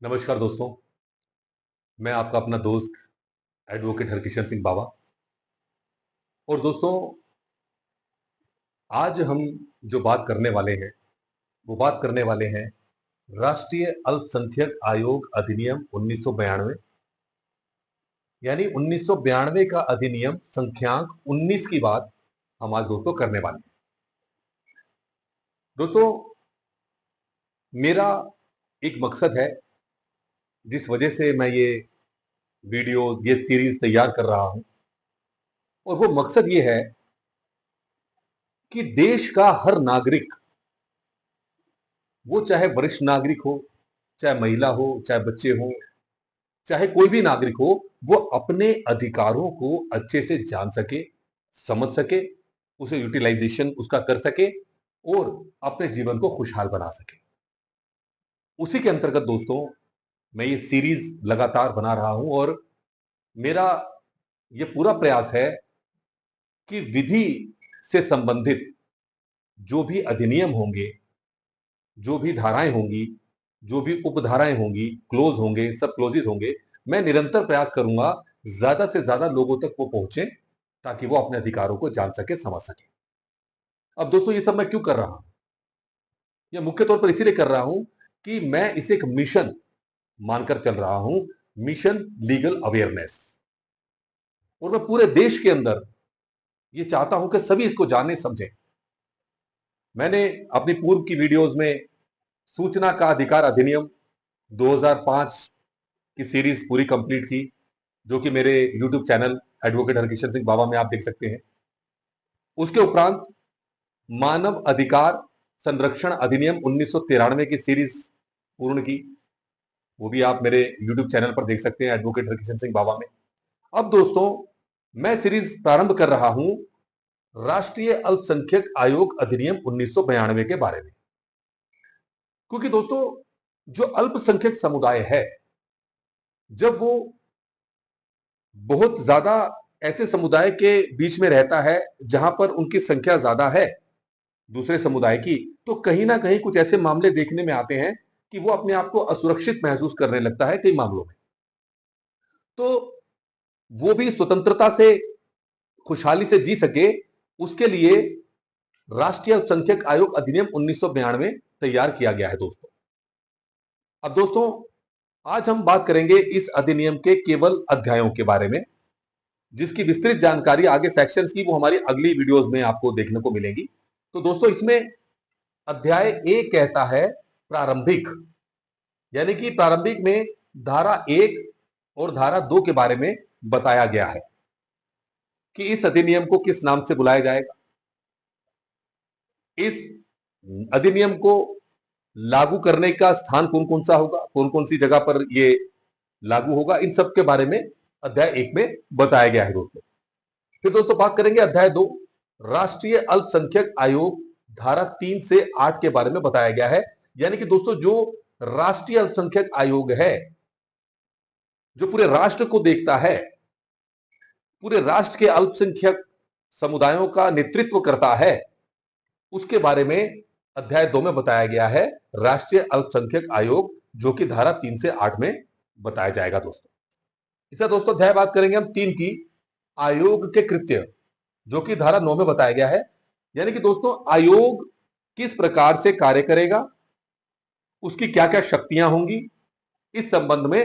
नमस्कार दोस्तों। मैं आपका अपना दोस्त एडवोकेट हरकिशन सिंह बावा। और दोस्तों, आज हम जो बात करने वाले हैं वो बात करने वाले हैं राष्ट्रीय अल्पसंख्यक आयोग अधिनियम 1992, यानी 1992 का अधिनियम संख्यांक 19 की बात हम आज दोस्तों करने वाले हैं। दोस्तों, मेरा एक मकसद है जिस वजह से मैं ये सीरीज तैयार कर रहा हूं, और वो मकसद ये है कि देश का हर नागरिक, वो चाहे वरिष्ठ नागरिक हो, चाहे महिला हो, चाहे बच्चे हो, चाहे कोई भी नागरिक हो, वो अपने अधिकारों को अच्छे से जान सके, समझ सके, उसे यूटिलाइजेशन उसका कर सके और अपने जीवन को खुशहाल बना सके। उसी के अंतर्गत दोस्तों, मैं ये सीरीज लगातार बना रहा हूं, और मेरा ये पूरा प्रयास है कि विधि से संबंधित जो भी अधिनियम होंगे, जो भी धाराएं होंगी, जो भी उपधाराएं होंगी, क्लोज होंगे, सब क्लोजेस होंगे, मैं निरंतर प्रयास करूंगा ज्यादा से ज्यादा लोगों तक वो पहुंचे, ताकि वो अपने अधिकारों को जान सके, समझ सके। अब दोस्तों, ये सब मैं क्यों कर रहा हूं? ये मुख्य तौर पर इसीलिए कर रहा हूं कि मैं इसे एक मिशन मानकर चल रहा हूं, मिशन लीगल अवेयरनेस। और मैं पूरे देश के अंदर ये चाहता हूं कि सभी इसको जाने समझें। मैंने अपनी पूर्व की वीडियोस में सूचना का अधिकार अधिनियम 2005 की सीरीज पूरी कंप्लीट की, जो कि मेरे YouTube channel advocate Harkishan Singh Baba में आप देख सकते हैं। उसके उपरांत मानव अधिकार संरक्षण अधिनियम 1993 की सीरीज पूर्ण की, वो भी आप मेरे यूट्यूब चैनल पर देख सकते हैं एडवोकेट हरकिशन सिंह बाबा में। अब दोस्तों, मैं सीरीज प्रारंभ कर रहा हूं राष्ट्रीय अल्पसंख्यक आयोग अधिनियम 1992 के बारे में। क्योंकि दोस्तों, जो अल्पसंख्यक समुदाय है, जब वो बहुत ज्यादा ऐसे समुदाय के बीच में रहता है जहां पर उनकी संख्या ज्यादा है दूसरे समुदाय की, तो कहीं ना कहीं कुछ ऐसे मामले देखने में आते हैं कि वो अपने आप को असुरक्षित महसूस करने लगता है कई मामलों में। तो वो भी स्वतंत्रता से, खुशहाली से जी सके, उसके लिए राष्ट्रीय अल्पसंख्यक आयोग अधिनियम 1992 तैयार किया गया है दोस्तों। अब दोस्तों, आज हम बात करेंगे इस अधिनियम के केवल अध्यायों के बारे में, जिसकी विस्तृत जानकारी आगे सेक्शंस की वो हमारी अगली वीडियोस में आपको देखने को मिलेगी। तो दोस्तों, इसमें अध्याय ए कहता है प्रारंभिक, यानी कि प्रारंभिक में धारा 1 और धारा 2 के बारे में बताया गया है कि इस अधिनियम को किस नाम से बुलाया जाएगा, इस अधिनियम को लागू करने का स्थान कौन कौन सा होगा, कौन कौन सी जगह पर यह लागू होगा, इन सब के बारे में अध्याय 1 में बताया गया है दोस्तों। फिर दोस्तों बात करेंगे अध्याय 2, राष्ट्रीय अल्पसंख्यक आयोग, धारा 3 से 8 के बारे में बताया गया है। यानी कि दोस्तों, जो राष्ट्रीय अल्पसंख्यक आयोग है, जो पूरे राष्ट्र को देखता है, पूरे राष्ट्र के अल्पसंख्यक समुदायों का नेतृत्व करता है, उसके बारे में अध्याय 2 में बताया गया है राष्ट्रीय अल्पसंख्यक आयोग, जो कि धारा 3 से 8 में बताया जाएगा दोस्तों। इसका दोस्तों अध्याय बात करेंगे हम 3 की, आयोग के कृत्य, जो कि धारा 9 में बताया गया है। यानी कि दोस्तों, आयोग किस प्रकार से कार्य करेगा, उसकी क्या क्या शक्तियां होंगी, इस संबंध में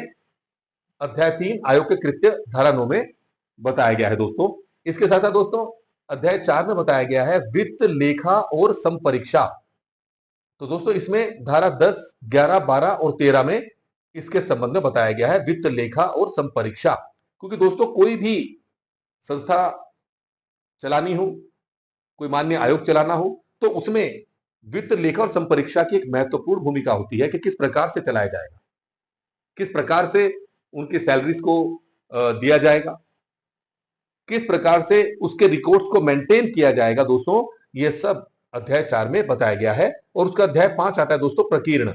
अध्याय 3 आयोग के कृत्य धारा 9 में बताया गया है दोस्तों। इसके साथ साथ दोस्तों, अध्याय 4 में बताया गया है वित्त, लेखा और संपरीक्षा। तो दोस्तों, इसमें धारा 10, 11, 12 और 13 में इसके संबंध में बताया गया है वित्त, लेखा और संपरीक्षा। क्योंकि दोस्तों, कोई भी संस्था चलानी हो, कोई मान्य आयोग चलाना हो, तो उसमें वित्त, लेखा और संपरीक्षा की एक महत्वपूर्ण भूमिका होती है कि किस प्रकार से चलाया जाएगा, किस प्रकार से उनकी सैलरीज को दिया जाएगा, किस प्रकार से उसके रिकॉर्ड्स को मेंटेन किया जाएगा दोस्तों। ये सब अध्याय 4 में बताया गया है। और उसका अध्याय 5 आता है दोस्तों प्रकीर्ण,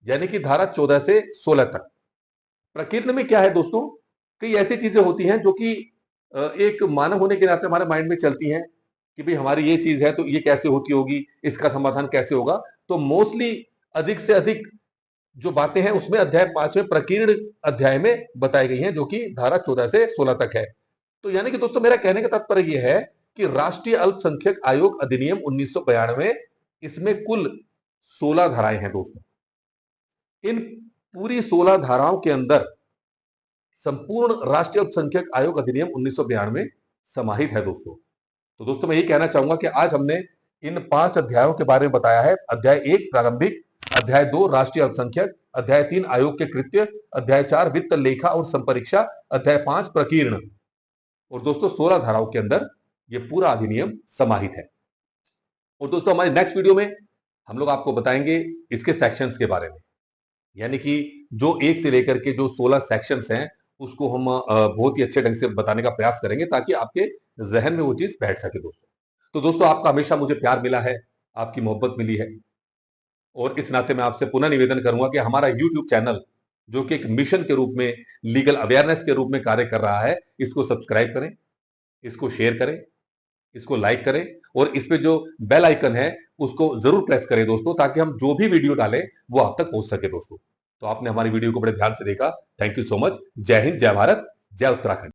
यानी कि धारा 14 से 16 तक। प्रकीर्ण में क्या है दोस्तों, कई ऐसी चीजें होती हैं जो कि एक मानव होने के नाते हमारे माइंड में चलती हैं कि भाई हमारी ये चीज है तो ये कैसे होती होगी, इसका समाधान कैसे होगा। तो मोस्टली अधिक से अधिक जो बातें हैं उसमें अध्याय 5 में प्रकीर्ण अध्याय में बताई गई हैं, जो कि धारा 14 से 16 तक है। तो यानी कि दोस्तों मेरा कहने का तात्पर्य यह है कि राष्ट्रीय अल्पसंख्यक आयोग अधिनियम 1992, इसमें कुल 16 धाराएं हैं दोस्तों। इन पूरी 16 धाराओं के अंदर संपूर्ण राष्ट्रीय अल्पसंख्यक आयोग अधिनियम 1992 समाहित है दोस्तों। तो दोस्तों मैं यही कहना चाहूंगा कि आज हमने इन 5 अध्यायों के बारे में बताया है। अध्याय 1 प्रारंभिक, अध्याय 2 राष्ट्रीय अल्पसंख्यक, अध्याय 3 आयोग के कृत्य, अध्याय 4 वित्त लेखा और संपरीक्षा, अध्याय 5 प्रकीर्ण, और दोस्तों 16 धाराओं के अंदर ये पूरा अधिनियम समाहित है। और दोस्तों हमारे नेक्स्ट वीडियो में हम लोग आपको बताएंगे इसके सेक्शंस के बारे में, यानी कि जो 1 से लेकर के जो 16 सेक्शंस हैं उसको हम बहुत ही अच्छे ढंग से बताने का प्रयास करेंगे, ताकि आपके जहन में वो चीज बैठ सके दोस्तों। तो दोस्तों आपका हमेशा मुझे प्यार मिला है, आपकी मोहब्बत मिली है, और इस नाते मैं आपसे पुनः निवेदन करूंगा कि हमारा YouTube चैनल, जो कि एक मिशन के रूप में, लीगल अवेयरनेस के रूप में कार्य कर रहा है, इसको सब्सक्राइब करें, इसको शेयर करें, इसको लाइक करें, और इस पे जो बेल आइकन है उसको जरूर प्रेस करें दोस्तों, ताकि हम जो भी वीडियो डालें वो आप तक पहुंच सके दोस्तों। तो आपने हमारी वीडियो को बड़े ध्यान से देखा, थैंक यू सो मच। जय हिंद, जय भारत, जय उत्तराखंड।